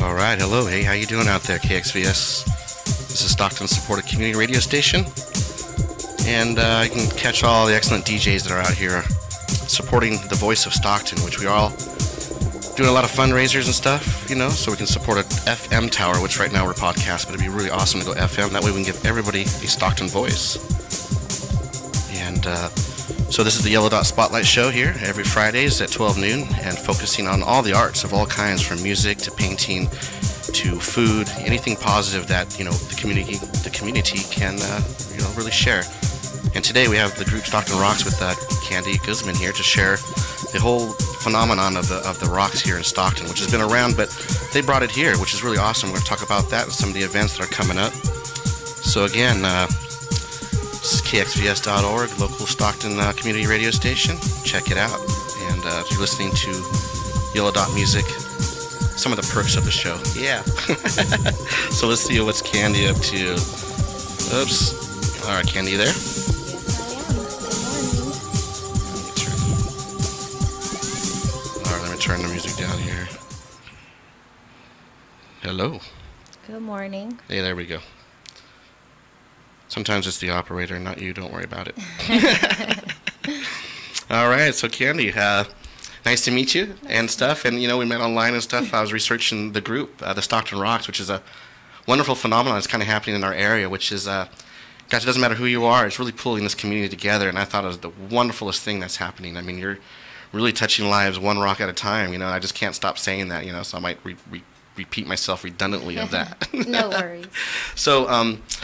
All right, hello, hey, how you doing out there, KXVS? This is Stockton's supported community radio station, and you can catch all the excellent DJs that are out here supporting the voice of Stockton, which we are all doing a lot of fundraisers and stuff, so we can support an FM tower, which right now we're podcast, but it'd be really awesome to go FM. That way we can give everybody a Stockton voice. And so this is the Yellow Dot Spotlight Show here every Fridays at 12 noon, and focusing on all the arts of all kinds, from music to painting to food, anything positive that the community can really share. And today we have the group Stockton Rocks with Candy Guzman here to share the whole phenomenon of the rocks here in Stockton, which has been around, but they brought it here, which is really awesome. We're going to talk about that and some of the events that are coming up. So again, this is KXVS.org, local Stockton community radio station. Check it out. And if you're listening to Yellow Dot Music, some of the perks of the show. Yeah. So let's see what's Candy up to. Oops. All right, Candy, you there? Turn the music down here. Hello. Good morning. Hey, there we go. Sometimes it's the operator, not you. Don't worry about it. All right. So, Candy, nice to meet you and stuff. And, we met online and stuff. I was researching the group, the Stockton Rocks, which is a wonderful phenomenon that's kind of happening in our area, which is, gosh, it doesn't matter who you are. It's really pulling this community together. And I thought it was the wonderfulest thing that's happening. I mean, you're really touching lives one rock at a time, I just can't stop saying that, so I might repeat myself redundantly of that. No worries. So,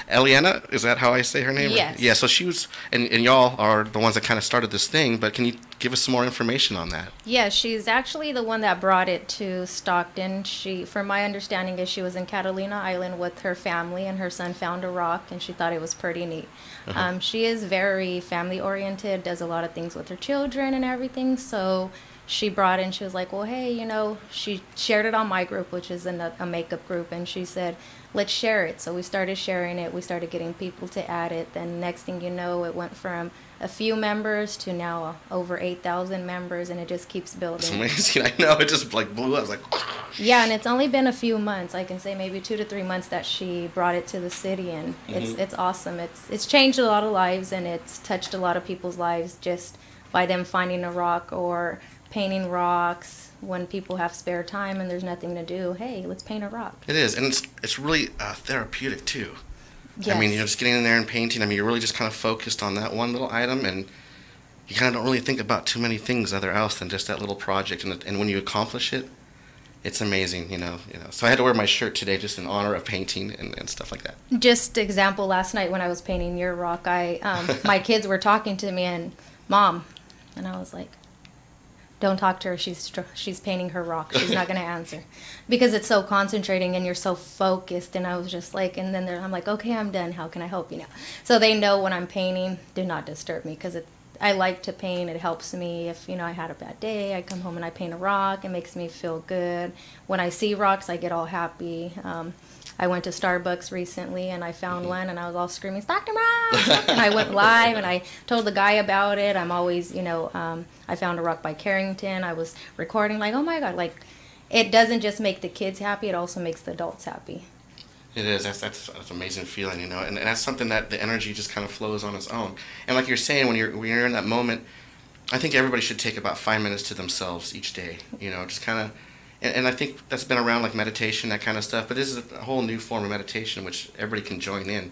Eliana, is that how I say her name? Yes. Yeah, so she was, and y'all are the ones that kind of started this thing, but can you give us some more information on that? Yeah, she's actually the one that brought it to Stockton. From my understanding, is she was in Catalina Island with her family, and her son found a rock, and she thought it was pretty neat. Uh-huh. She is very family-oriented, does a lot of things with her children and everything, so she brought in, she was like, well, hey, she shared it on my group, which is a makeup group, and she said, let's share it. So we started sharing it. We started getting people to add it. Then next thing you know, it went from a few members to now over 8,000 members, and it just keeps building. It's amazing. I know. It just blew up. I was like, yeah, and it's only been a few months. I can say maybe 2 to 3 months that she brought it to the city, and it's awesome. It's changed a lot of lives, and it's touched a lot of people's lives just by them finding a rock or painting rocks. When people have spare time and there's nothing to do, hey, let's paint a rock. It is, and it's really therapeutic too. Yes. I mean, just getting in there and painting. I mean, you're really just kind of focused on that one little item, and you kind of don't really think about too many things other else than just that little project. And when you accomplish it, it's amazing, So I had to wear my shirt today just in honor of painting and stuff like that. Just example, last night when I was painting your rock, my kids were talking to me and Mom, and I was like, don't talk to her. She's painting her rock. She's not going to answer, because it's so concentrating and you're so focused. And I was just like, and then I'm like, okay, I'm done. How can I help you now? So they know when I'm painting, do not disturb me, because I like to paint. It helps me. If I had a bad day, I come home and I paint a rock. It makes me feel good. When I see rocks, I get all happy. I went to Starbucks recently and I found one, and I was all screaming, Stockton Rocks! And I went live and I told the guy about it. I'm always, I found a rock by Carrington. I was recording like, oh my God, like, it doesn't just make the kids happy, it also makes the adults happy. It is. That's an amazing feeling, and that's something that the energy just kind of flows on its own. And like you're saying, when you're in that moment, I think everybody should take about 5 minutes to themselves each day, just kind of. And I think that's been around, like meditation, that kind of stuff. But this is a whole new form of meditation, which everybody can join in.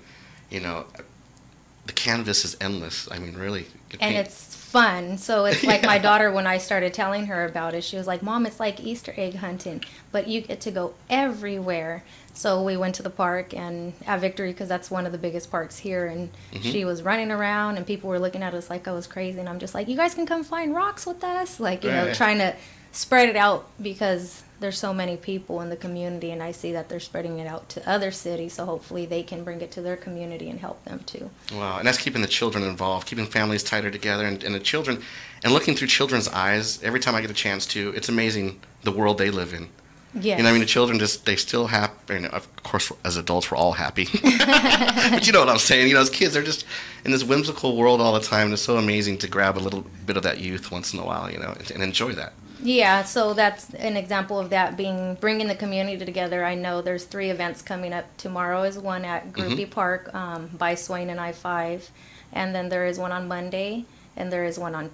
The canvas is endless. I mean, really. And it's fun. So it's like my daughter, when I started telling her about it, she was like, Mom, it's like Easter egg hunting, but you get to go everywhere. So we went to the park and at Victory, because that's one of the biggest parks here. And she was running around and people were looking at us like I was crazy. And I'm just like, you guys can come find rocks with us. Like, trying to spread it out, because there's so many people in the community, and I see that they're spreading it out to other cities, so hopefully they can bring it to their community and help them too. Wow, and that's keeping the children involved, keeping families tighter together, and the children, and looking through children's eyes every time I get a chance to. It's amazing the world they live in. Yes. The children they still happy. Of course, as adults, we're all happy. But you know what I'm saying. As kids, they're just in this whimsical world all the time, and it's so amazing to grab a little bit of that youth once in a while, and enjoy that. Yeah, so that's an example of that being bringing the community together. I know there's 3 events coming up. Tomorrow is one at Groupie Park by Swain and I-5, and then there is one on Monday, and there is one on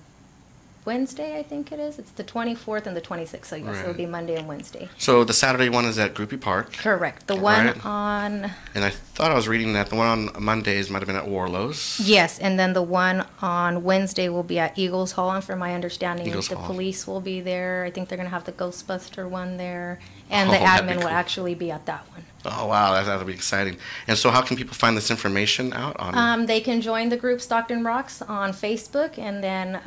Wednesday, I think it is. It's the 24th and the 26th, so yes, it'll be Monday and Wednesday. So the Saturday one is at Groupie Park. Correct. The one on... And I thought I was reading that the one on Mondays might have been at Warlow's. Yes, and then the one on Wednesday will be at Eagles Hall, and from my understanding, the police will be there. I think they're going to have the Ghostbuster one there, and the admin will actually be at that one. Oh, wow, that'll be exciting. And so how can people find this information out on? They can join the group Stockton Rocks on Facebook, and then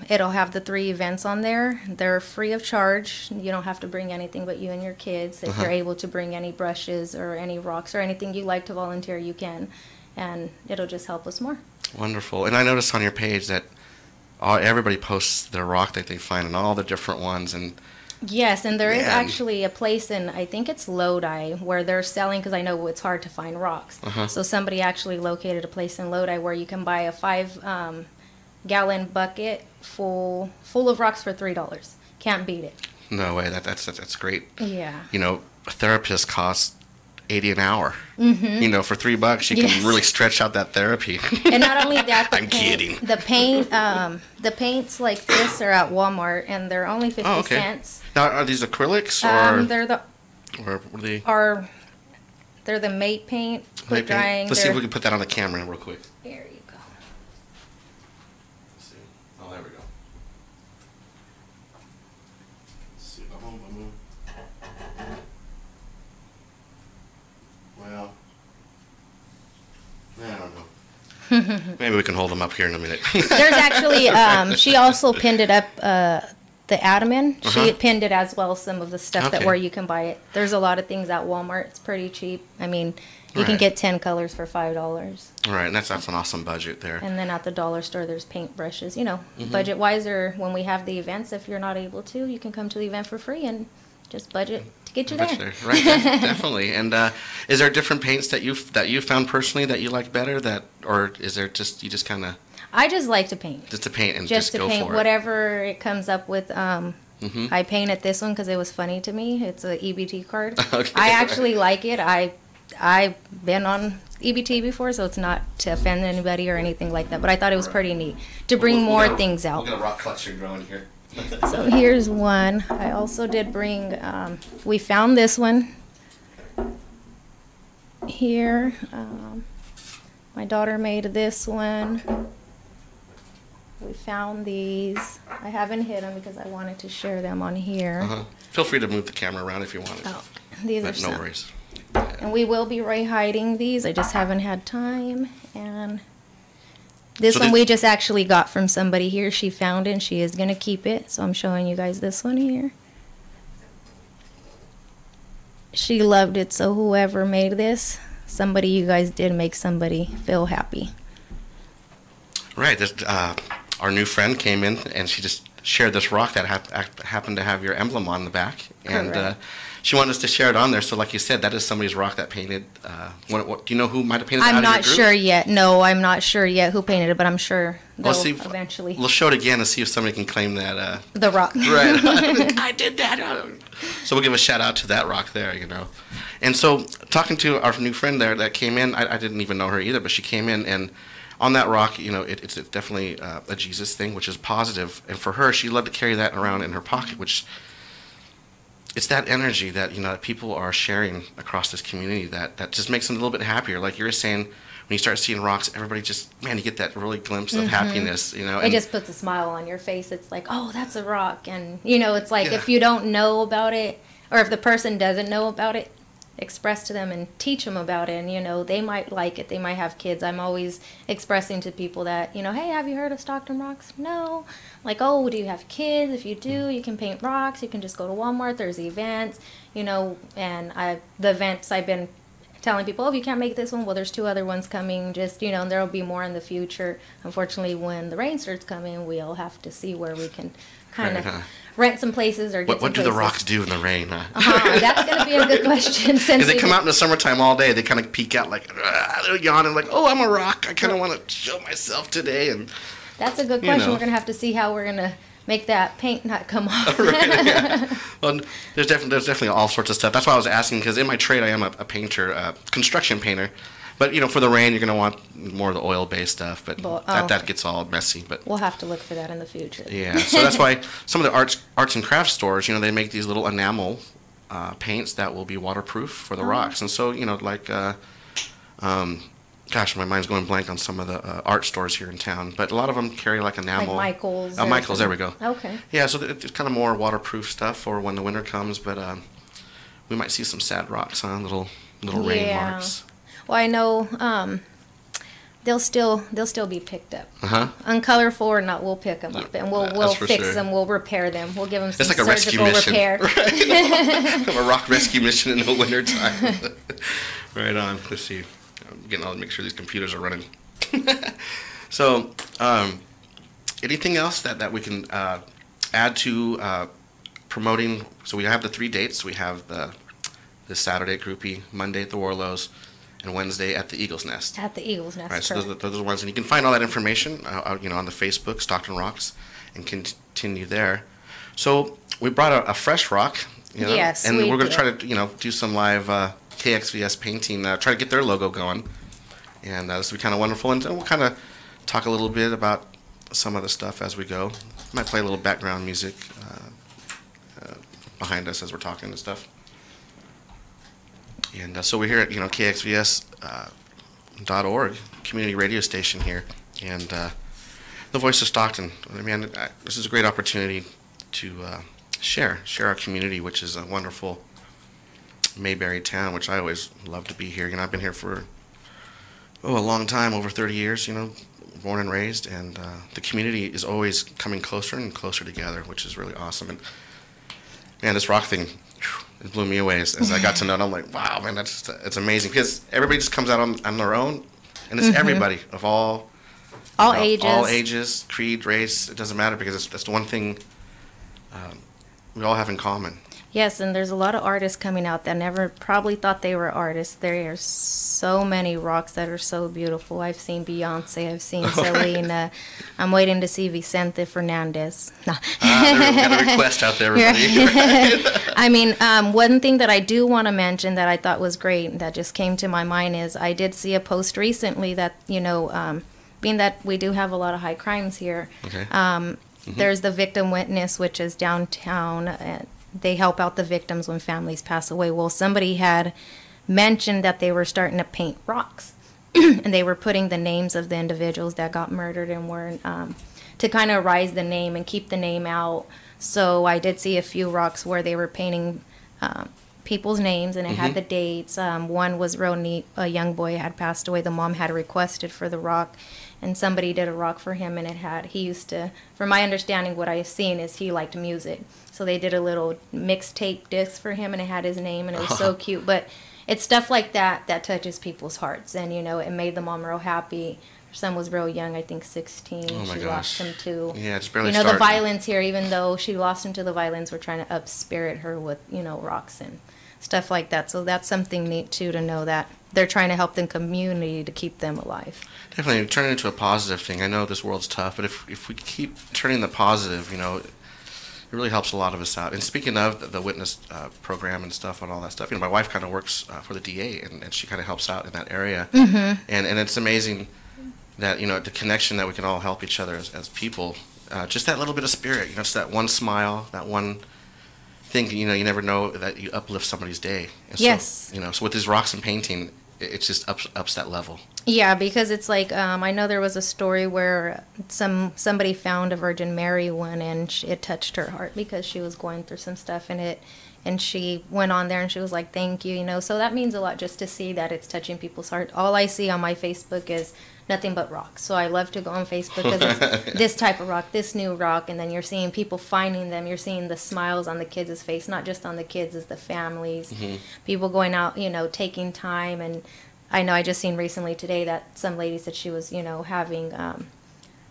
it'll have the 3 events on there. They're free of charge. You don't have to bring anything but you and your kids. If you're able to bring any brushes or any rocks or anything you like to volunteer, you can, and it'll just help us more. Wonderful. And I noticed on your page that everybody posts their rock that they find and all the different ones, and yes, and there is actually a place in, I think it's Lodi, where they're selling, because I know it's hard to find rocks. So somebody actually located a place in Lodi where you can buy a 5-gallon bucket full of rocks for $3. Can't beat it. No way. That's great. Yeah. You know, a therapist costs $80 an hour. You know, for $3 you can really stretch out that therapy. And not only that, I'm kidding. The paints like this are at Walmart, and they're only 50 cents. Now, are these acrylics or? They're the matte paint. Quick drying. Let's see if we can put that on the camera real quick. There you go. Let's see. Oh, there we go. Let's see. Boom. Well, I don't know. Maybe we can hold them up here in a minute. There's actually, she also pinned it up, the admin. She pinned it as well, some of the stuff that where you can buy it. There's a lot of things at Walmart. It's pretty cheap. I mean, you can get 10 colors for $5. Right, and that's an awesome budget there. And then at the dollar store, there's paint brushes. You know, budget-wise, or when we have the events, if you're not able to, you can come to the event for free and just budget to get you there. Right, definitely. And is there different paints that you found personally that you like better, or is there just you just kind of? I just like to paint. Just to paint and just to go paint for whatever it comes up with. I painted this one because it was funny to me. It's a EBT card. I actually like it. I've been on EBT before, so it's not to offend anybody or anything like that. But I thought it was pretty neat to bring more things out. We'll get a rock collection growing here. So here's one. I also did bring. We found this one here. My daughter made this one. We found these. I haven't hid them because I wanted to share them on here. Feel free to move the camera around if you want to. Oh, these are some. No worries. And we will be re-hiding these. I just haven't had time. And this one we just actually got from somebody here. She found it and she is going to keep it. So I'm showing you guys this one here. She loved it. So whoever made this, somebody you guys did make somebody feel happy. Right. This, our new friend came in and she just shared this rock that happened to have your emblem on the back. And she wanted us to share it on there. So like you said, that is somebody's rock that painted. Do you know who might have painted it? I'm not sure yet. No, I'm not sure yet who painted it, but I'm sure they'll eventually. We'll show it again and see if somebody can claim that. The rock. Right. I did that. So we'll give a shout out to that rock there, you know. And so talking to our new friend there that came in, I didn't even know her either, but she came in and on that rock, you know, it's definitely a Jesus thing, which is positive. And for her, she loved to carry that around in her pocket, which it's that energy that, you know, that people are sharing across this community that just makes them a little bit happier. Like you were saying, when you start seeing rocks, everybody just, man, you get that really glimpse of happiness, you know. It just puts a smile on your face. It's like, oh, that's a rock. And, you know, it's like if you don't know about it, or if the person doesn't know about it, express to them and teach them about it, and you know, they might like it. They might have kids. I'm always expressing to people that, you know, hey, have you heard of Stockton Rocks? No. Like, oh, do you have kids? If you do, you can paint rocks. You can just go to Walmart. There's events, you know. And the events I've been telling people, oh, if you can't make this one, well, there's 2 other ones coming. Just, you know, and there'll be more in the future. Unfortunately, when the rain starts coming, we'll have to see where we can kind of rent some places or get what do the rocks do in the rain? That's going to be a good question. Because they come out in the summertime all day. They kind of peek out like, they're yawning like, oh, I'm a rock. I kind of want to show myself today. And that's a good question. We're going to have to see how we're going to make that paint not come off. Right, yeah. Well, there's definitely all sorts of stuff. That's why I was asking, because in my trade I am a painter, construction painter. But for the rain, you're going to want more of the oil-based stuff. But that gets all messy. But we'll have to look for that in the future. Yeah, so that's why some of the arts and crafts stores, they make these little enamel paints that will be waterproof for the rocks. And so, gosh, my mind's going blank on some of the art stores here in town. But a lot of them carry like enamel. Like Michael's. Michael's, there we go. Okay. Yeah, so it's kind of more waterproof stuff for when the winter comes. But we might see some sad rocks, little rain marks. Well, I know they'll still be picked up. Uncolorful or not, we'll pick them up and we'll fix them. We'll repair them. We'll give them some it's like a surgical rescue repair. Right? A rock rescue mission in the winter time. Right on. Let's see. I'm getting all to make sure these computers are running. So, anything else that we can add to promoting? So we have the 3 dates. We have the Saturday at Groupie, Monday at the Warlows, and Wednesday at the Eagle's Nest. At the Eagle's Nest. Right, so those are the ones, and you can find all that information, on the Facebook, Stockton Rocks, and continue there. So we brought a fresh rock, yes, and we're going to try to, do some live KXVS painting, try to get their logo going, and this will be kind of wonderful. And we'll kind of talk a little bit about some of the stuff as we go. Might play a little background music behind us as we're talking and stuff. And so we're here at KXVS.org, community radio station here, and the voice of Stockton. I mean, this is a great opportunity to share our community, which is a wonderful Mayberry town, which I always love to be here. I've been here for a long time, over 30 years. Born and raised, and the community is always coming closer and closer together, which is really awesome. And man, this rock thing. It blew me away as I got to know it. I'm like, wow, man, it's amazing, because everybody just comes out on their own, and it's everybody of all ages, creed, race. It doesn't matter, because that's the one thing we all have in common. Yes, and there's a lot of artists coming out that never probably thought they were artists. There are so many rocks that are so beautiful. I've seen Beyonce, I've seen Selena. I'm waiting to see Vicente Fernandez. No. We got a request out there, everybody. I mean, one thing that I do want to mention that I thought was great, that just came to my mind, is I did see a post recently that, being that we do have a lot of high crimes here, there's the victim witness, which is downtown, and they help out the victims when families pass away. Well, somebody had mentioned that they were starting to paint rocks, and they were putting the names of the individuals that got murdered and were to kind of rise the name and keep the name out. So I did see a few rocks where they were painting people's names, and it had the dates. One was real neat. A young boy had passed away. The mom had requested for the rock, and somebody did a rock for him, and he used to, from my understanding, what I've seen is he liked music. So they did a little mixtape disc for him, and it had his name, and it was so cute. But it's stuff like that touches people's hearts, and, it made the mom real happy. Her son was real young, I think 16. Oh my she gosh. lost him to, just barely starting. the violence here, even though she lost him to the violence, we're trying to up-spirit her with, rocks and stuff like that. So that's something neat, too, to know that they're trying to help the community to keep them alive. Definitely turn it into a positive thing. I know this world's tough, but if we keep turning the positive, it really helps a lot of us out. And speaking of the witness program and stuff and all that stuff, my wife kind of works for the DA, and she kind of helps out in that area. And it's amazing that, the connection that we can all help each other as people. Just that little bit of spirit, just that one smile, that one thing, you never know that you uplift somebody's day. And yes. So with these rocks and painting, it just ups that level. Yeah, because it's like, I know there was a story where somebody found a Virgin Mary one, and it touched her heart because she was going through some stuff, and she went on there and she was like, thank you, so that means a lot, just to see that it's touching people's heart. All I see on my Facebook is nothing but rocks. So I love to go on Facebook because it's this type of rock, this new rock, and then you're seeing people finding them. You're seeing the smiles on the kids' face, not just on the kids, it's the families. People going out, taking time. And I know I just seen recently today that some lady said she was, having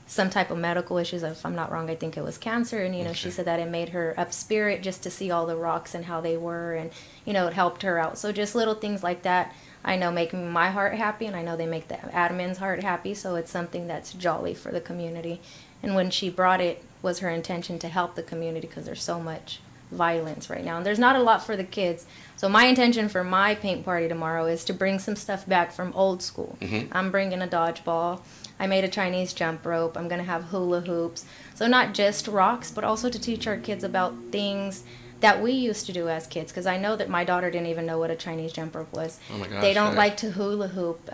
some type of medical issues. If I'm not wrong, I think it was cancer. And, she said that it made her up spirit just to see all the rocks and how they were. And, it helped her out. So just little things like that, I know, make my heart happy. And I know they make the admin's heart happy. So it's something that's jolly for the community. And when she brought it, was her intention to help the community because there's so much violence right now. And there's not a lot for the kids. So my intention for my paint party tomorrow is to bring some stuff back from old school. I'm bringing a dodgeball. I made a Chinese jump rope. I'm going to have hula hoops. So not just rocks, but also to teach our kids about things that we used to do as kids, because I know that my daughter didn't even know what a Chinese jump rope was. Oh my gosh, they don't like to hula hoop.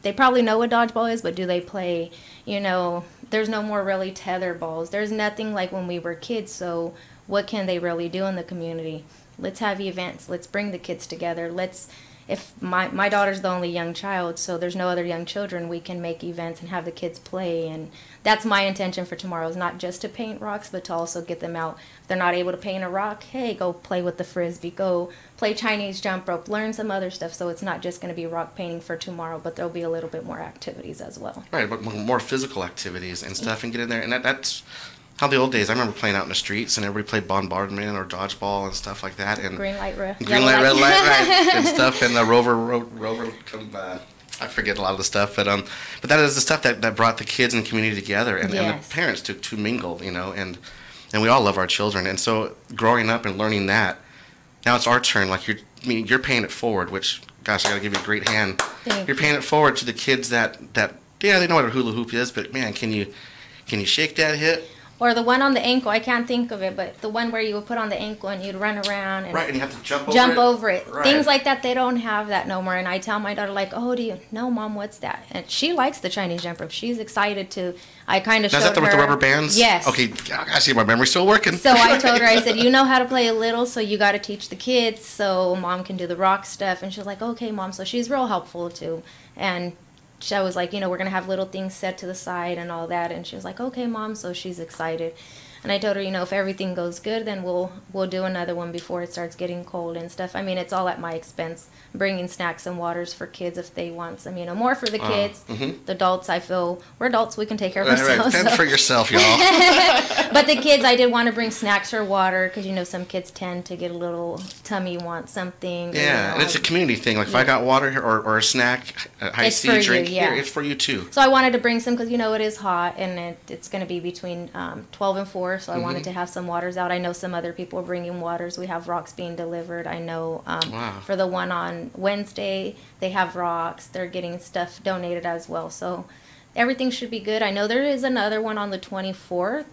They probably know what dodgeball is, but do they play? You know, there's no more really tether balls. There's nothing like when we were kids, so what can they really do in the community? Let's have events. Let's bring the kids together. If my daughter's the only young child, so there's no other young children, we can make events and have the kids play. And that's my intention for tomorrow, is not just to paint rocks, but to also get them out. If they're not able to paint a rock, hey, go play with the frisbee, go play Chinese jump rope, learn some other stuff. So it's not just going to be rock painting for tomorrow, but there'll be a little bit more activities as well. Right, but more physical activities and stuff, and get in there. And that's how the old days. I remember playing out in the streets, and everybody played bombardment or dodgeball and stuff like that. And Green light, red light, red light, right, and stuff. And the rover. I forget a lot of the stuff, but that is the stuff that brought the kids and the community together, and the parents to mingle, you know, and we all love our children. And so growing up and learning that, now it's our turn. Like you're paying it forward, which, gosh, I got to give you a great hand. You're paying it forward to the kids that they know what a hula hoop is, but man, can you shake that hip? Or the one on the ankle, I can't think of it, but the one where you would put on the ankle and you'd run around. And right, and you have to jump over it. Right. Things like that, they don't have that no more. And I tell my daughter, like, oh, do you know, Mom, what's that? And she likes the Chinese jump rope. She's excited to, I kind of showed her. Is that with the rubber bands? Yes. Okay, I see my memory's still working. So I told her, I said, you know how to play a little, so you got to teach the kids so Mom can do the rock stuff. And she was like, okay, Mom. So she's real helpful, too. And I was like, you know, we're going to have little things set to the side and all that. And she was like, okay, Mom. So she's excited. And I told her, you know, if everything goes good, then we'll do another one before it starts getting cold and stuff. I mean, it's all at my expense, bringing snacks and waters for kids if they want some, you know, more for the kids. The adults, I feel, we're adults, we can take care of ourselves. Right. Fend for yourself, y'all. But the kids, I did want to bring snacks or water, because, you know, some kids tend to get a little tummy, want something. Yeah, you know, and it's a community thing. Like if I got water or a snack, a high C drink, here, it's for you too. So I wanted to bring some because, you know, it is hot, and it's going to be between 12 and 4, so I wanted to have some waters out. I know some other people are bringing waters. We have rocks being delivered. I know for the one on Wednesday, they have rocks. They're getting stuff donated as well. So everything should be good. I know there is another one on the 24th.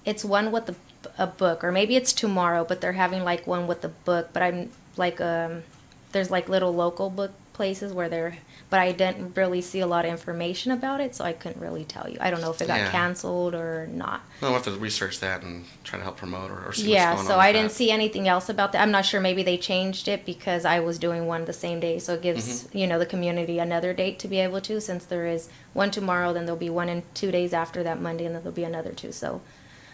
It's one with a book, or maybe it's tomorrow, but they're having like one with the book. But I'm like, there's like little local book places where but I didn't really see a lot of information about it, so I couldn't really tell you. I don't know if it got canceled or not. We'll have to research that and try to help promote or see what's going on. So I didn't see anything else about that. I'm not sure. Maybe they changed it because I was doing one the same day, so it gives you know, the community another date to be able to. Since there is one tomorrow, then there'll be one in 2 days after that Monday, and then there'll be another 2. So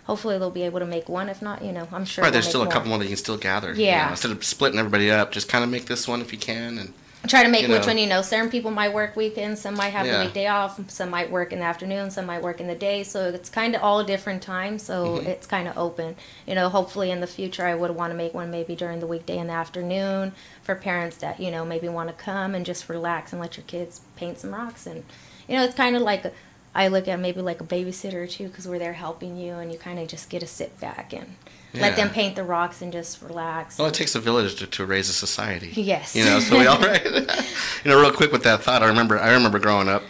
hopefully they'll be able to make one. If not, you know, I'm sure. Right, there's still a couple more that you can still gather. Yeah. You know, instead of splitting everybody up, just kind of make this one if you can, and try to make which one, you know, certain people might work weekends, some might have the weekday off, some might work in the afternoon, some might work in the day, so it's kind of all different times, so it's kind of open. You know, hopefully in the future I would want to make one maybe during the weekday in the afternoon for parents that, you know, maybe want to come and just relax and let your kids paint some rocks. And, you know, it's kind of like, I look at maybe like a babysitter too, because we're there helping you, and you kind of just get to sit back and let them paint the rocks and just relax. Well, it takes a village to raise a society. Yes. You know, so we all right. You know, real quick with that thought, I remember growing up,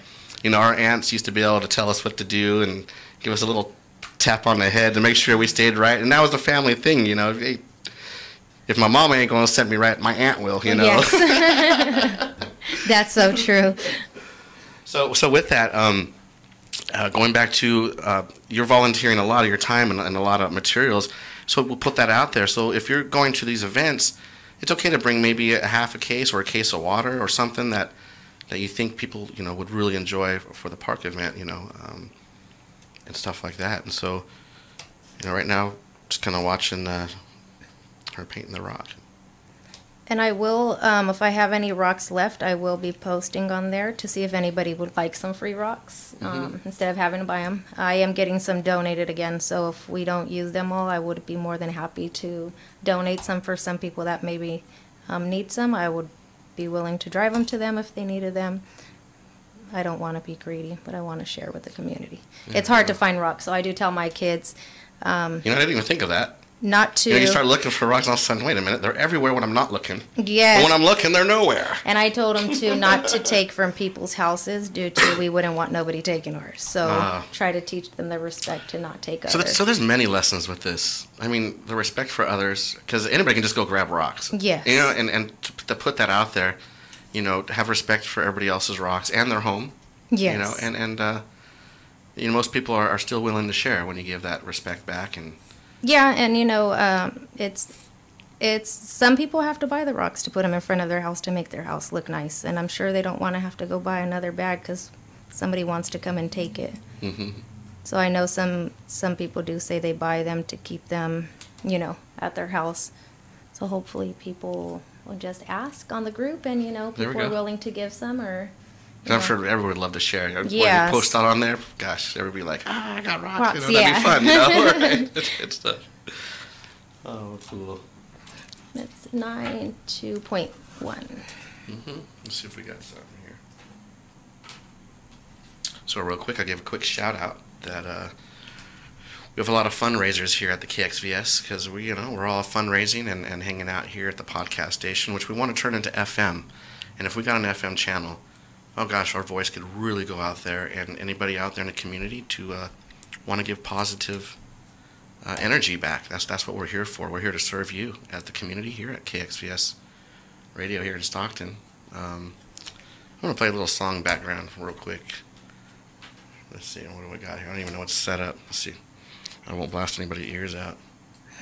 you know, our aunts used to be able to tell us what to do and give us a little tap on the head to make sure we stayed right. And that was the family thing, you know. Hey, if my mama ain't going to set me right, my aunt will, you know. Yes. That's so true. So with that, going back to you're volunteering a lot of your time and a lot of materials, so we'll put that out there. So if you're going to these events, it's okay to bring maybe a half a case or a case of water or something that you think people, you know, would really enjoy for the park event, you know, and stuff like that. And so, you know, right now, just kind of watching her painting the rock. And I will, if I have any rocks left, I will be posting on there to see if anybody would like some free rocks instead of having to buy them. I am getting some donated again, so if we don't use them all, I would be more than happy to donate some for some people that maybe need some. I would be willing to drive them to them if they needed them. I don't want to be greedy, but I want to share with the community. Yeah, it's hard to find rocks, so I do tell my kids. I didn't even think of that. Not to. You start looking for rocks, and all of a sudden, wait a minute, they're everywhere when I'm not looking. Yes. But when I'm looking, they're nowhere. And I told them to not to take from people's houses due to we wouldn't want nobody taking ours. So try to teach them the respect to not take others. So there's many lessons with this. I mean, the respect for others, because anybody can just go grab rocks. Yes. And to put that out there, to have respect for everybody else's rocks and their home. Yes. And most people are still willing to share when you give that respect back. And yeah, and it's some people have to buy the rocks to put them in front of their house to make their house look nice, and I'm sure they don't want to have to go buy another bag because somebody wants to come and take it. Mm-hmm. So I know some people do say they buy them to keep them, at their house. So hopefully people will just ask on the group, and people are willing to give some or. I'm sure everyone would love to share. Yes. When you post that on there, gosh, everybody would be like, I got rocks. Yeah. That'd be fun, Right? It's good stuff. Oh, cool. It's 9.2.1. Mm-hmm. Let's see if we got something here. So real quick, I'll give a quick shout out that we have a lot of fundraisers here at the KXVS because we're all fundraising and hanging out here at the podcast station, which we want to turn into FM. And if we got an FM channel, oh gosh, our voice could really go out there, and anybody out there in the community to want to give positive energy back. That's what we're here for. We're here to serve you as the community here at KXVS Radio here in Stockton. I'm going to play a little song background real quick. Let's see, what do we got here? I don't even know what's set up. Let's see. I won't blast anybody's ears out.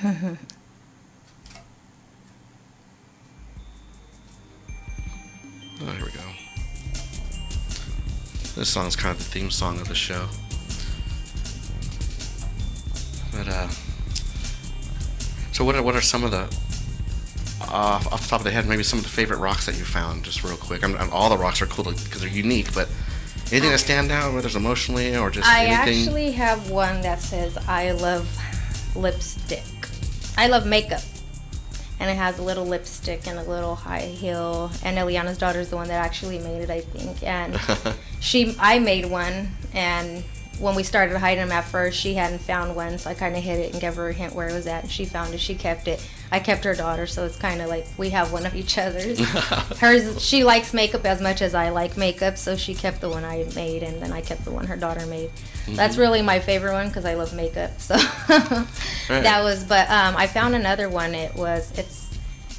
Oh, here we go. This song's kind of the theme song of the show. But, so what are some of the, off the top of the head, maybe some of the favorite rocks that you found, just real quick? All the rocks are cool because they're unique, but anything that stand out, whether it's emotionally or just anything? I actually have one that says, I love lipstick. I love makeup. And it has a little lipstick and a little high heel. And Eliana's daughter is the one that actually made it, I think. And I made one. And when we started hiding them at first, she hadn't found one. So I kind of hid it and gave her a hint where it was at. And she found it. She kept it. I kept her daughter. So it's kind of like we have one of each other's. She likes makeup as much as I like makeup. So she kept the one I made. And then I kept the one her daughter made. Mm-hmm. That's really my favorite one because I love makeup. So right. That was, but I found another one.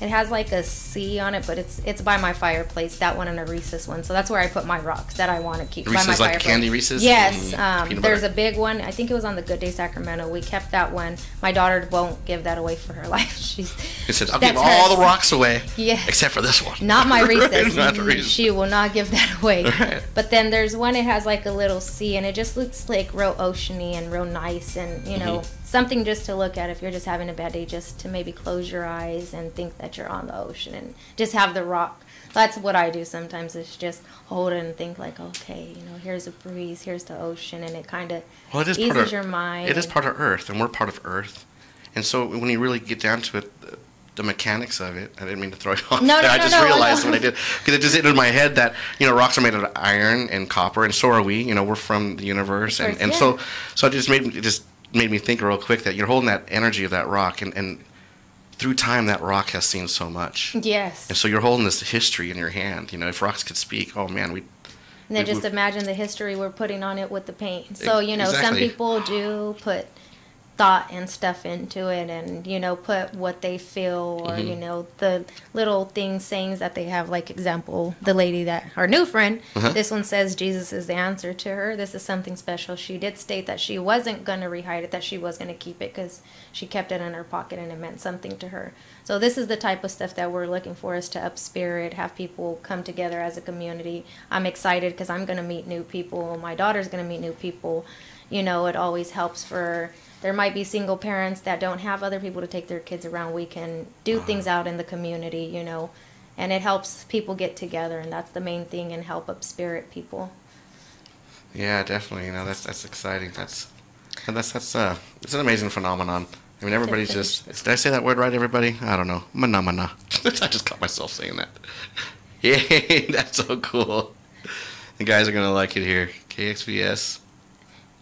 It has like a C on it, but it's by my fireplace. That one and a Reese's one. So that's where I put my rocks that I want to keep. Reese's, by my like fireplace. Candy Reese's? Yes. There's a big one. I think it was on the Good Day Sacramento. We kept that one. My daughter won't give that away for her life. She said, I'll give all the rocks away. Yeah. Except for this one. Not my Reese's. Not the Reese's. She will not give that away. Right. But then there's one, it has like a little C, and it just looks like real oceany and real nice, and something just to look at if you're just having a bad day, just to maybe close your eyes and think that you're on the ocean and just have the rock. That's what I do sometimes, is just hold it and think like, okay, here's a breeze, here's the ocean, and it kind of eases your mind. It is part of Earth, and we're part of Earth. And so when you really get down to it, the mechanics of it, I didn't mean to throw you off. I just realized what I did, because it just hit in my head that rocks are made out of iron and copper, and so are we. We're from the universe, and so it just made me think real quick that you're holding that energy of that rock, and through time that rock has seen so much. Yes. And so you're holding this history in your hand. If rocks could speak, oh man, and then just imagine the history we're putting on it with the paint. So exactly. Some people do put thought and stuff into it, and put what they feel, or the little sayings that they have. Like example, the lady that our new friend, this one says Jesus is the answer to her. This is something special. She did state that she wasn't going to rehide it, that she was going to keep it because she kept it in her pocket and it meant something to her. So this is the type of stuff that we're looking for, is to up spirit, have people come together as a community. I'm excited because I'm going to meet new people. My daughter's going to meet new people. It always helps for. There might be single parents that don't have other people to take their kids around. We can do things out in the community, and it helps people get together, and that's the main thing, and help up spirit people. Yeah, definitely. That's exciting. It's an amazing phenomenon. I mean, everybody's just. Did I say that word right, everybody? I don't know. Mana. I just caught myself saying that. Yay, that's so cool. The guys are going to like it here. KXVS.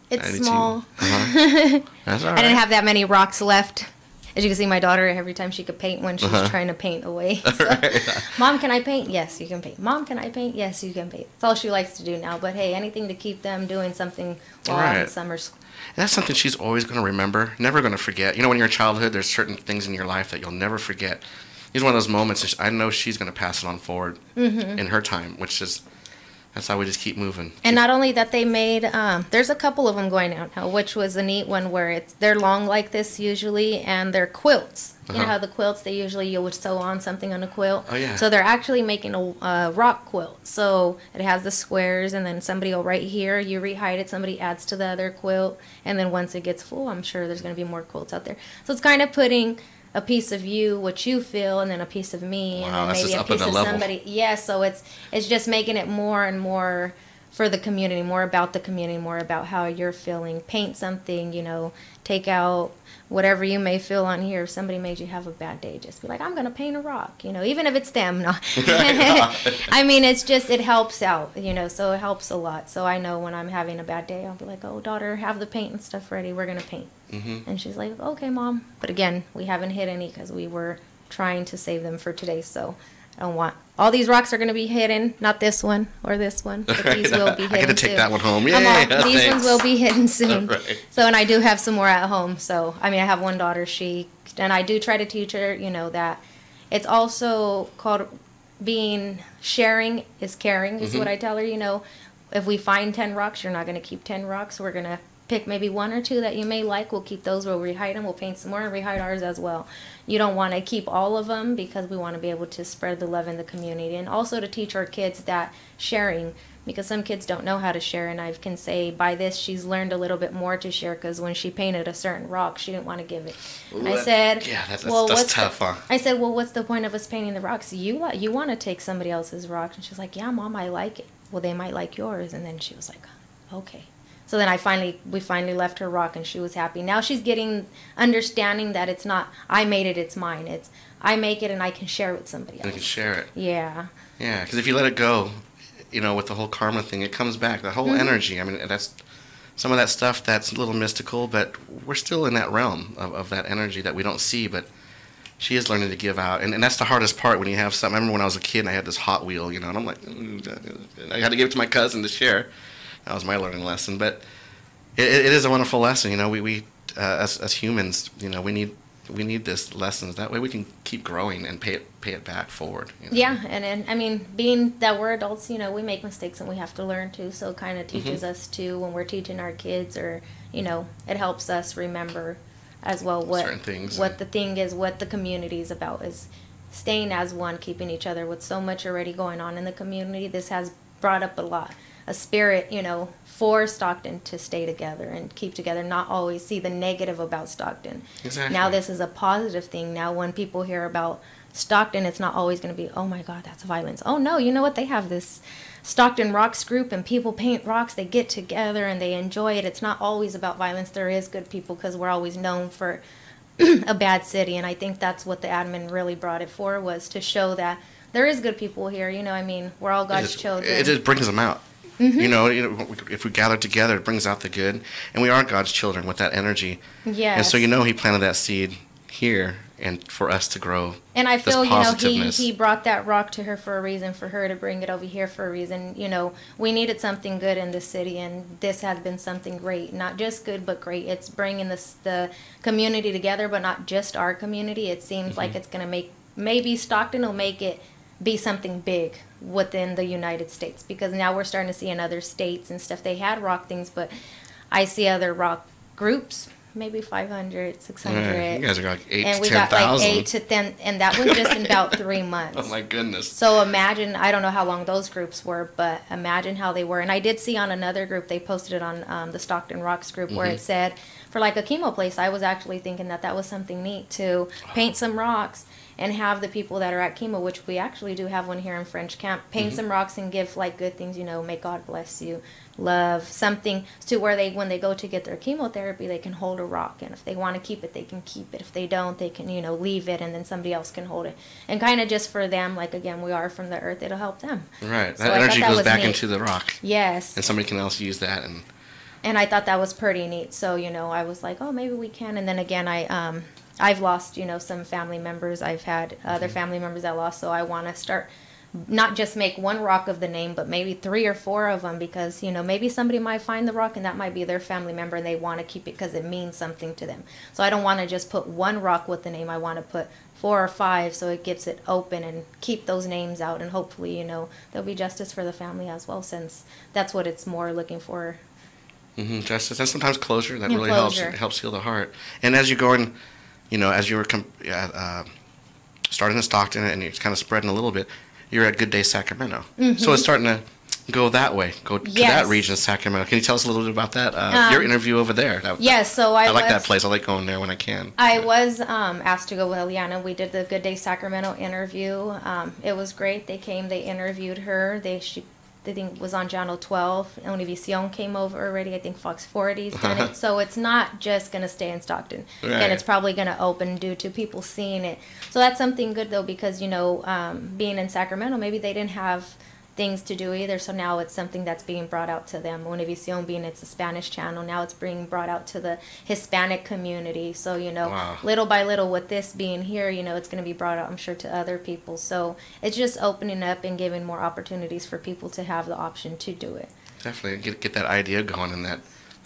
It's 92. small. That's all right. I didn't have that many rocks left. As you can see, my daughter, every time she could paint one, she's trying to paint away. So, Right. Mom, can I paint? Yes, you can paint. Mom, can I paint? Yes, you can paint. That's all she likes to do now. But hey, anything to keep them doing something while out in summer school. And that's something she's always going to remember, never going to forget. You know, when you're in childhood, there's certain things in your life that you'll never forget. It's one of those moments, I know she's going to pass it on forward in her time, which is, that's how we just keep moving. And not only that, they made, there's a couple of them going out now, which was a neat one where they're long like this usually, and they're quilts. You know how the quilts, you would sew on something on a quilt? Oh, yeah. So they're actually making a rock quilt. So it has the squares, and then somebody will right here, you rehide it, somebody adds to the other quilt, and then once it gets full, I'm sure there's going to be more quilts out there. So it's kind of putting a piece of you, what you feel, and then a piece of me, Wow, and then that's maybe just a up piece of another level. somebody. Yeah, so it's just making it more and more for the community, more about the community, more about how you're feeling. Paint something, take out whatever you may feel on here. If somebody made you have a bad day, just be like, I'm going to paint a rock, even if it's them. No. I mean, it's just, it helps out, so it helps a lot. So I know when I'm having a bad day, I'll be like, oh, daughter, have the paint and stuff ready. We're going to paint. And she's like, okay, Mom. But again, we haven't hit any because we were trying to save them for today. So I don't want, all these rocks are going to be hidden. Not this one or this one, but these will be hidden. I got to take soon. that one home. Yay, These thanks. ones will be hidden soon. Right. So, and I do have some more at home. So, I have one daughter, and I do try to teach her, that it's also called sharing is caring is what I tell her, if we find 10 rocks, you're not going to keep 10 rocks. We're going to pick maybe one or two that you may like. We'll keep those. We'll rehide them. We'll paint some more and rehide ours as well. You don't want to keep all of them because we want to be able to spread the love in the community, and also to teach our kids that sharing, because some kids don't know how to share. And I can say by this, she's learned a little bit more to share, because when she painted a certain rock, she didn't want to give it. And I said, yeah, that's what's tough, huh? I said, well, what's the point of us painting the rocks? You want to take somebody else's rock. And she's like, yeah, Mom, I like it. Well, they might like yours. And then she was like, okay. So then we finally left her rock, and she was happy. Now she's getting understanding that it's not, I made it, it's mine. It's, I make it and I can share it with somebody else. And you can share it. Yeah. Yeah, because if you let it go, with the whole karma thing, it comes back. The whole energy. I mean, that's some of that stuff that's a little mystical, but we're still in that realm of that energy that we don't see, but she is learning to give out. And that's the hardest part when you have something. I remember when I was a kid and I had this Hot Wheel, and I'm like, I had to give it to my cousin to share. That was my learning lesson. But it is a wonderful lesson. We as humans, we need this lessons. That way we can keep growing and pay it back forward. Yeah, and being that we're adults, we make mistakes and we have to learn too. So it kind of teaches us too when we're teaching our kids, or it helps us remember as well what certain things, what the thing is, what the community is about, is staying as one, keeping each other. With so much already going on in the community, this has brought up a spirit, for Stockton to stay together and keep together, not always see the negative about Stockton. Exactly. Now this is a positive thing. Now when people hear about Stockton, it's not always going to be, oh my God, that's violence. Oh no, you know what? They have this Stockton Rocks group, and people paint rocks. They get together and they enjoy it. It's not always about violence. There is good people, because we're always known for a bad city. And I think that's what the admin really brought it for, was to show that there is good people here. We're all God's children. It just brings them out. If we gather together, it brings out the good, and we are God's children with that energy. Yes. And so He planted that seed here, and for us to grow. And I feel this he brought that rock to her for a reason, for her to bring it over here for a reason. We needed something good in this city, and this has been something great. Not just good, but great. It's bringing the community together, but not just our community. It seems like it's going to maybe Stockton will make it be something big within the United States, because now we're starting to see in other states and stuff, they had rock things, but I see other rock groups, maybe 500, 600. You guys are like 8 and to we 10,000. got like 8 to 10, and that was just in about 3 months. Oh my goodness. So imagine, I don't know how long those groups were, but imagine how they were. And I did see on another group, they posted it on the Stockton Rocks group, where it said for like a chemo place, I was actually thinking that that was something neat to paint some rocks and have the people that are at chemo, which we actually do have one here in French Camp, paint some rocks and give like good things, you know, may God bless you, love, something to where they, when they go to get their chemotherapy, they can hold a rock, and if they want to keep it, they can keep it. If they don't, they can, you know, leave it, and then somebody else can hold it. And kind of just for them, like, again, we are from the earth, it'll help them. Right. So That energy that goes was back neat. into the rock. Yes. And somebody can else use that. And I thought that was pretty neat. So, you know, I was like, oh, maybe we can. And then again, I've lost, you know, some family members. I've had other family members that lost. So I want to start, not just make one rock of the name, but maybe 3 or 4 of them, because, you know, maybe somebody might find the rock and that might be their family member and they want to keep it because it means something to them. So I don't want to just put one rock with the name. I want to put 4 or 5 so it gives it open and keep those names out. And hopefully, you know, there'll be justice for the family as well, since that's what it's more looking for. Justice, and sometimes closure. That Yeah, really closure. helps heal the heart. And as you're going, you know, as you were starting in Stockton and you're kind of spreading a little bit, you're at Good Day Sacramento. So it's starting to go that way, go to that region of Sacramento. Can you tell us a little bit about that? Your interview over there. Yes, so I like that place. I like going there when I can. I was asked to go with Eliana. We did the Good Day Sacramento interview. It was great. They came, they interviewed her. I think was on Channel 12. Univision came over already. I think Fox 40's done it. So it's not just going to stay in Stockton. Right. And it's probably going to open due to people seeing it. So that's something good, though, because, you know, being in Sacramento, maybe they didn't have things to do either. So now it's something that's being brought out to them. Univision being it's a Spanish channel, now it's being brought out to the Hispanic community. So, you know, little by little with this being here, you know, it's going to be brought out, I'm sure, to other people. So it's just opening up and giving more opportunities for people to have the option to do it. Definitely get that idea going and that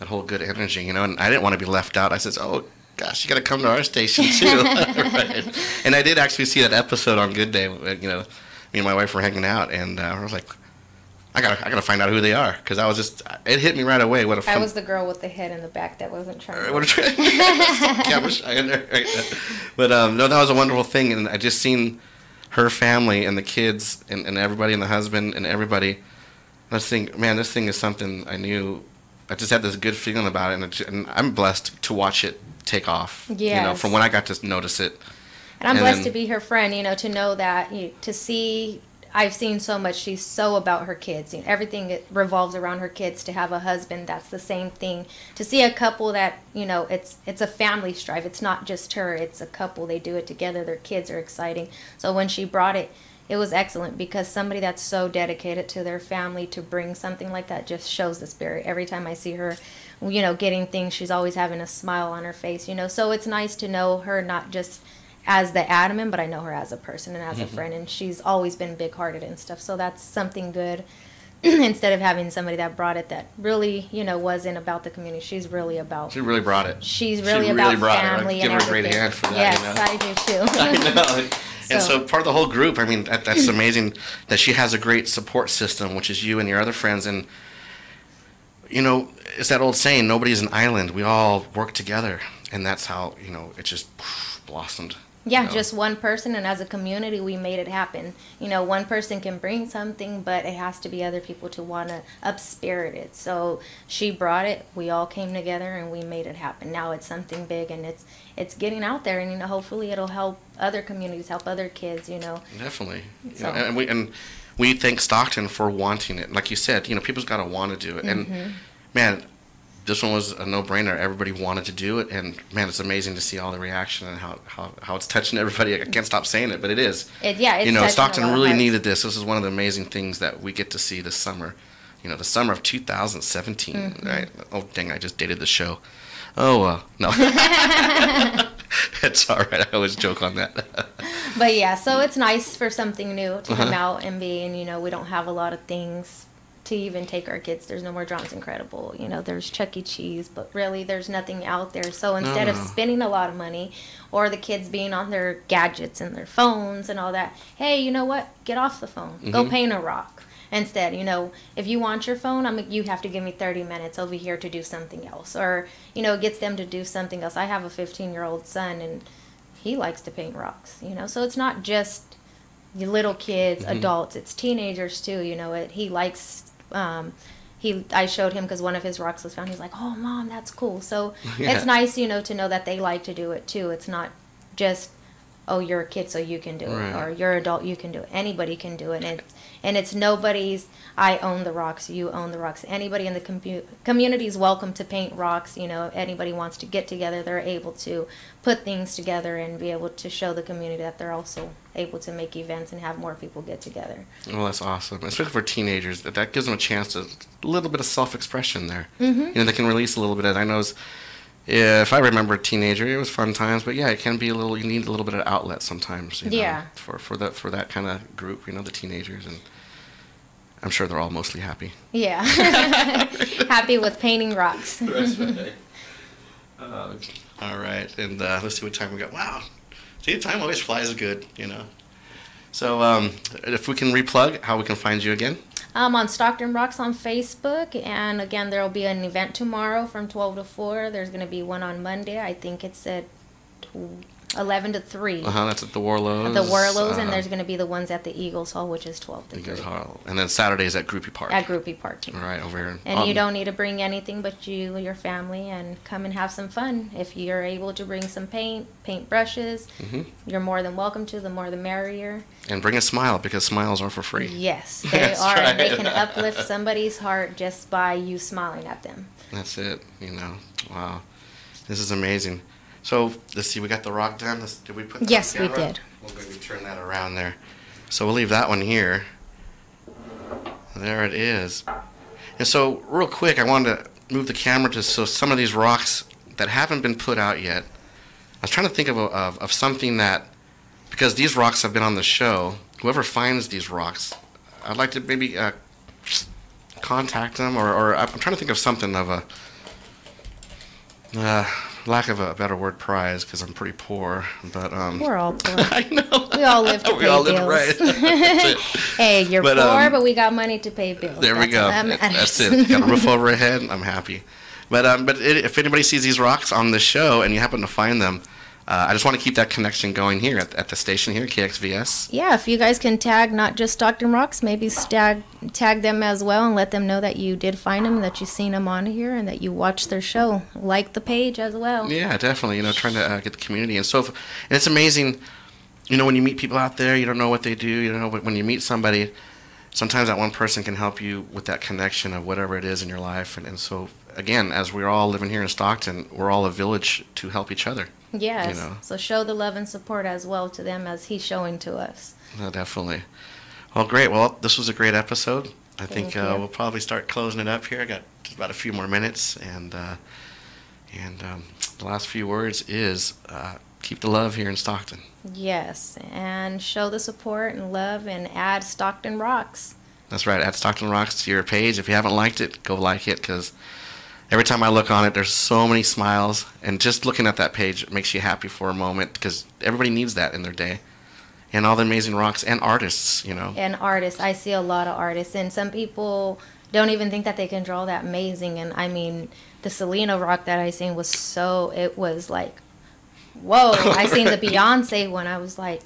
whole good energy, you know. And I didn't want to be left out. I said, oh, gosh, you got to come to our station too. Right. And I did actually see that episode on Good Day, you know. Me and my wife were hanging out, and I was like, I gotta find out who they are, because I was just, it hit me right away. What a fun, I was the girl with the head in the back that wasn't trying to. Camera shy in there, right? But no, that was a wonderful thing, and I just seen her family and the kids and everybody and the husband and everybody. I was thinking, man, this thing is something I knew. I just had this good feeling about it, and I'm blessed to watch it take off. Yes. You know, from when I got to notice it. And I'm blessed to be her friend, you know, to know that, to see, I've seen so much, she's so about her kids. You know, everything revolves around her kids. To have a husband, that's the same thing. To see a couple that, you know, it's a family strife. It's not just her, it's a couple. They do it together. Their kids are exciting. So when she brought it, it was excellent, because somebody that's so dedicated to their family to bring something like that just shows the spirit. Every time I see her, you know, getting things, she's always having a smile on her face, you know. So it's nice to know her not just as the admin, but I know her as a person and as a friend, and she's always been big-hearted and stuff. So that's something good. Instead of having somebody that brought it that really, you know, wasn't about the community, she's really about. She really brought it. She's really about family and everything. Give her a great hand for that. Yes, you know? I do too. I know. And so part of the whole group, I mean, that's amazing that she has a great support system, which is you and your other friends. And, you know, it's that old saying, nobody's an island. We all work together. And that's how, you know, it just blossomed. Yeah, you know? Just one person, and as a community, we made it happen. You know, one person can bring something, but it has to be other people to want to up-spirit it. So she brought it, we all came together, and we made it happen. Now it's something big, and it's getting out there, and, you know, hopefully it'll help other communities, help other kids, you know. Definitely. So. You know, and we thank Stockton for wanting it. Like you said, you know, people's got to want to do it. And, man, this one was a no-brainer. Everybody wanted to do it, and man, it's amazing to see all the reaction and how it's touching everybody. I can't stop saying it, but it is. It's you know, Stockton really hearts. needed this. This is one of the amazing things that we get to see this summer. You know, the summer of 2017, right? Oh, dang, I just dated the show. Oh, no. It's all right. I always joke on that. But yeah, so it's nice for something new to come out and be, and, you know, we don't have a lot of things to even take our kids. There's no more John's Incredible, you know, there's Chuck E. Cheese, but really there's nothing out there. So instead of spending a lot of money, or the kids being on their gadgets and their phones and all that, hey, you know what, get off the phone, go paint a rock instead. You know, if you want your phone, you have to give me 30 minutes over here to do something else, or, you know, it gets them to do something else. I have a 15-year-old son, and he likes to paint rocks, you know, so it's not just little kids, adults, it's teenagers too, you know. He I showed him because one of his rocks was found. He's like, "Oh, Mom, that's cool." So Yeah. it's nice, you know, to know that they like to do it too. It's not just, "Oh, you're a kid, so you can do it," Right. or "You're an adult, you can do it." Anybody can do it, and it's nobody's. I own the rocks. You own the rocks. Anybody in the community is welcome to paint rocks. You know, if anybody wants to get together, they're able to put things together and be able to show the community that they're also able to make events and have more people get together. Well, that's awesome, especially for teenagers. That gives them a chance to a little bit of self-expression there. Mm-hmm. You know, they can release a little bit of. I know, if I remember a teenager, it was fun times, but yeah, it can be a little. You need a little bit of outlet sometimes. You know, Yeah. For that kind of group, you know, the teenagers, and I'm sure they're all mostly happy. Yeah. Happy with painting rocks. That's right. All right, and let's see what time we got. Wow, see, time always flies good, you know. So if we can replug how we can find you again. On Stockton Rocks on Facebook, and again, there will be an event tomorrow from 12 to 4. There's going to be one on Monday. I think it's at 11 to 3. That's at the Warlows. The Warlows, and there's going to be the ones at the Eagles Hall, which is 12 to 3. Eagles Hall. And then Saturdays at Groupie Park. At Groupie Park. All right, over here. And you don't need to bring anything but you, your family, and come and have some fun. If you're able to bring some paint brushes, you're more than welcome to. The more the merrier. And bring a smile, because smiles are for free. Yes, they That's are. right. And they can uplift somebody's heart just by you smiling at them. That's it, you know. Wow. This is amazing. So, let's see, we got the rock done. Did we put that Yes, we together? did. We'll maybe turn that around there. So we'll leave that one here. There it is. And so, real quick, I wanted to move the camera to some of these rocks that haven't been put out yet. I was trying to think of something that, because these rocks have been on the show, whoever finds these rocks, I'd like to maybe contact them, or I'm trying to think of something of a, lack of a better word, prize, because I'm pretty poor, but We're all poor. I know. We all live to pay We all bills. live right. That's it. Hey, you're But, poor, but we got money to pay bills. There we That's go. all that matters. That's it. Got a roof over our head. I'm happy. But if anybody sees these rocks on the show and you happen to find them, I just want to keep that connection going here at the station here, KXVS. Yeah, if you guys can tag not just Stockton Rocks, maybe tag them as well and let them know that you did find them, that you've seen them on here, and that you watched their show. Like the page as well. Yeah, definitely. You know, trying to get the community. And it's amazing, you know, when you meet people out there, you don't know what they do. You know, when you meet somebody, sometimes that one person can help you with that connection of whatever it is in your life. And so, again, as we're all living here in Stockton, we're all a village to help each other. Yes. You know. So show the love and support as well to them as he's showing to us. No, definitely. Well, great. Well, this was a great episode. I think Thank you. we'll probably start closing it up here. I got just about a few more minutes, and the last few words is keep the love here in Stockton. Yes, and show the support and love and add Stockton Rocks. That's right. Add Stockton Rocks to your page. If you haven't liked it, go like it, because every time I look on it, there's so many smiles, and just looking at that page makes you happy for a moment, because everybody needs that in their day. And all the amazing rocks and artists, you know. And artists. I see a lot of artists, and some people don't even think that they can draw that amazing. And I mean, the Selena rock that I seen was it was like, whoa. I seen the Beyonce one. I was like,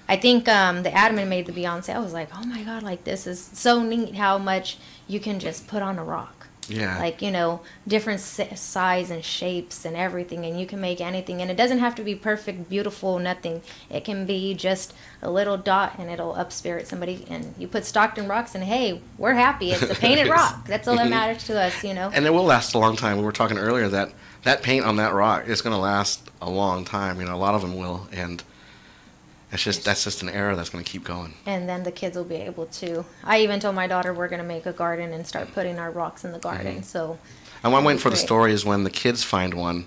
I think the admin made the Beyonce. I was like, oh my God, like this is so neat how much you can just put on a rock. Yeah. Like, you know, different size and shapes and everything, and you can make anything. And it doesn't have to be perfect, beautiful, nothing. It can be just a little dot, and it'll up-spirit somebody. And you put Stockton Rocks, and hey, we're happy. It's a painted rock. That's all that matters to us, you know. And it will last a long time. We were talking earlier that paint on that rock is going to last a long time. You know, a lot of them will, and that's just an era that's going to keep going. And then the kids will be able to. I even told my daughter we're going to make a garden and start putting our rocks in the garden. So. And what I'm waiting for the Great. story is when the kids find one.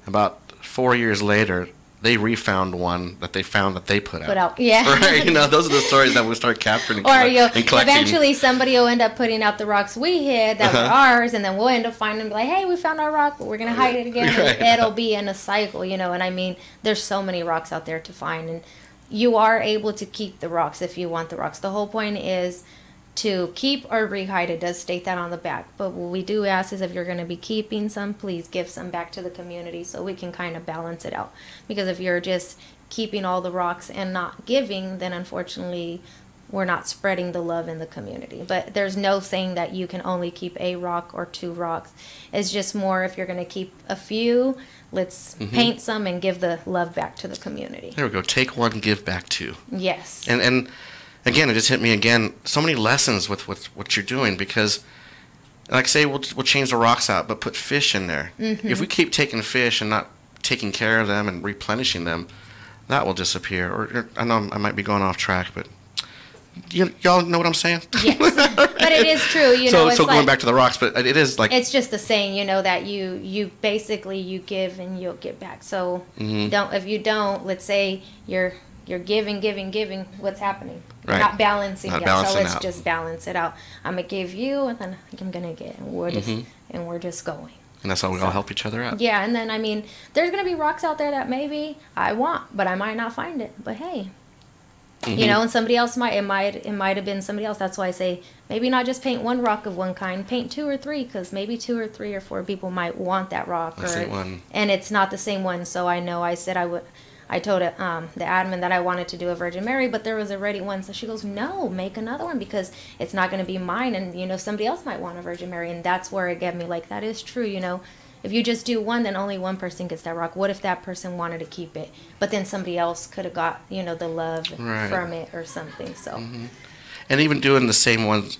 About 4 years later, they refound one that they found that they put out. Yeah. Right? You know, those are the stories that we'll start capturing and, Or and collecting. eventually somebody will end up putting out the rocks we hid that were ours, and then we'll end up finding them, like, hey, we found our rock, but we're going to hide it again. Right. And it'll be in a cycle, you know. And I mean, there's so many rocks out there to find, and you are able to keep the rocks if you want the rocks. The whole point is to keep or rehide. It does state that on the back. But what we do ask is if you're going to be keeping some, please give some back to the community so we can kind of balance it out. Because if you're just keeping all the rocks and not giving, then unfortunately we're not spreading the love in the community. But there's no saying that you can only keep a rock or 2 rocks. It's just more, if you're going to keep a few, let's paint some and give the love back to the community. There we go. Take 1, give back 2. Yes. And again, it just hit me again. So many lessons with what you're doing, because, like, say we'll change the rocks out, but put fish in there. If we keep taking fish and not taking care of them and replenishing them, that will disappear. Or I know I might be going off track, but y'all know what I'm saying? Yes, but it is true. So going back to the rocks, but it is like, it's just the saying, that you basically, you give and you'll get back. So if you don't, let's say you're giving, what's happening? Right. Not balancing Not out. balancing So let's out. just balance it out. I'm gonna give you, and then I'm gonna get, and we're just going. and that's how we all help each other out. Yeah, and then there's gonna be rocks out there that maybe I want, but I might not find it. But hey. And somebody else might have been somebody else. That's why I say maybe not just paint 1 rock of one kind, paint 2 or 3, because maybe 2 or 3 or 4 people might want that rock, and it's not the same one. So I know I said I told the admin that I wanted to do a Virgin Mary, but there was already one. So she goes, no, make another one, because it's not going to be mine, and somebody else might want a Virgin Mary. And that's where it get me, like, that is true. If you just do 1, then only 1 person gets that rock. What if that person wanted to keep it, but then somebody else could have got, the love from it or something. So, And even doing the same ones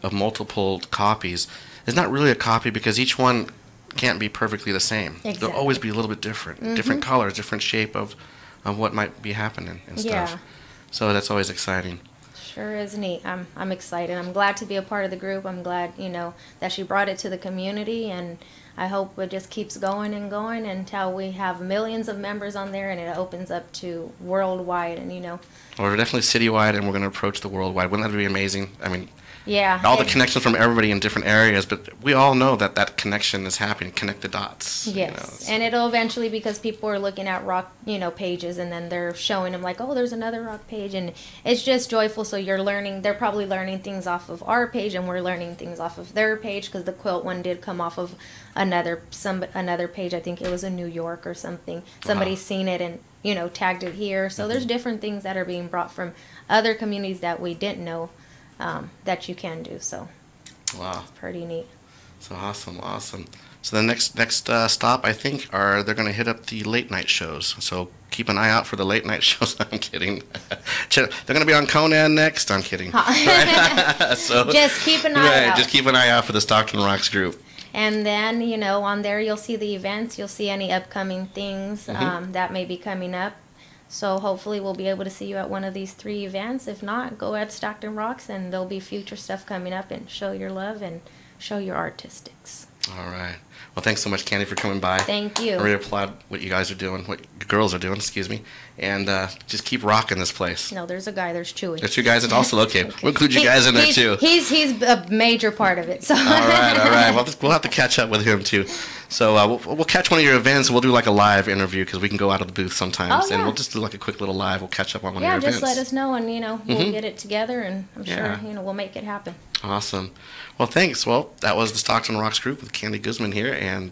of multiple copies is not really a copy, because each one can't be perfectly the same. Exactly. They'll always be a little bit different, different colors, different shape of what might be happening and stuff. Yeah. So that's always exciting. Sure is neat. I'm excited. I'm glad to be a part of the group. I'm glad, that she brought it to the community, and I hope it just keeps going and going until we have millions of members on there, and it opens up to worldwide. And Well, we're definitely citywide, and we're going to approach the worldwide. Wouldn't that be amazing? I mean, yeah, all the connections from everybody in different areas, but we all know that connection is happening. Connect the dots. Yes, and it'll eventually, because people are looking at rock, pages, and then they're showing them like, oh, there's another rock page, and it's just joyful. So you're learning. They're probably learning things off of our page, and we're learning things off of their page, because the quilt one did come off of another page. I think it was in New York or something. Somebody's seen it and tagged it here. So there's different things that are being brought from other communities that we didn't know that you can do. So wow, it's pretty neat. So awesome. So the next stop, I think, they're going to hit up the late night shows. So keep an eye out for the late night shows. I'm kidding. They're going to be on Conan next. I'm kidding. So just keep an eye out. Just keep an eye out for the Stockton Rocks group. And then, on there you'll see the events. You'll see any upcoming things that may be coming up. So hopefully we'll be able to see you at one of these 3 events. If not, go at Stockton Rocks, and there'll be future stuff coming up, and show your love and show your artistics. All right. Well, thanks so much, Candy, for coming by. Thank you. I really applaud what you guys are doing, what your girls are doing, excuse me. And just keep rocking this place. No, there's a guy. There's Chewy. There's 2 guys. It's also okay. We'll include you guys in there, too. He's a major part of it. So. All right. Well, we'll have to catch up with him, too. So we'll catch one of your events. We'll do like a live interview, because we can go out of the booth sometimes. And we'll just do like a quick little live. We'll catch up on one of your events. Yeah, just let us know, and, we'll get it together, and I'm sure, we'll make it happen. Awesome. Well, thanks. Well, that was the Stockton Rocks group with Candy Guzman here, and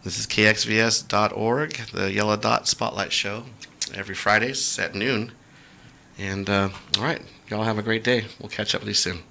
this is KXVS.org, the Yellow Dot Spotlight Show, every Fridays at noon. And, all right, y'all have a great day. We'll catch up with you soon.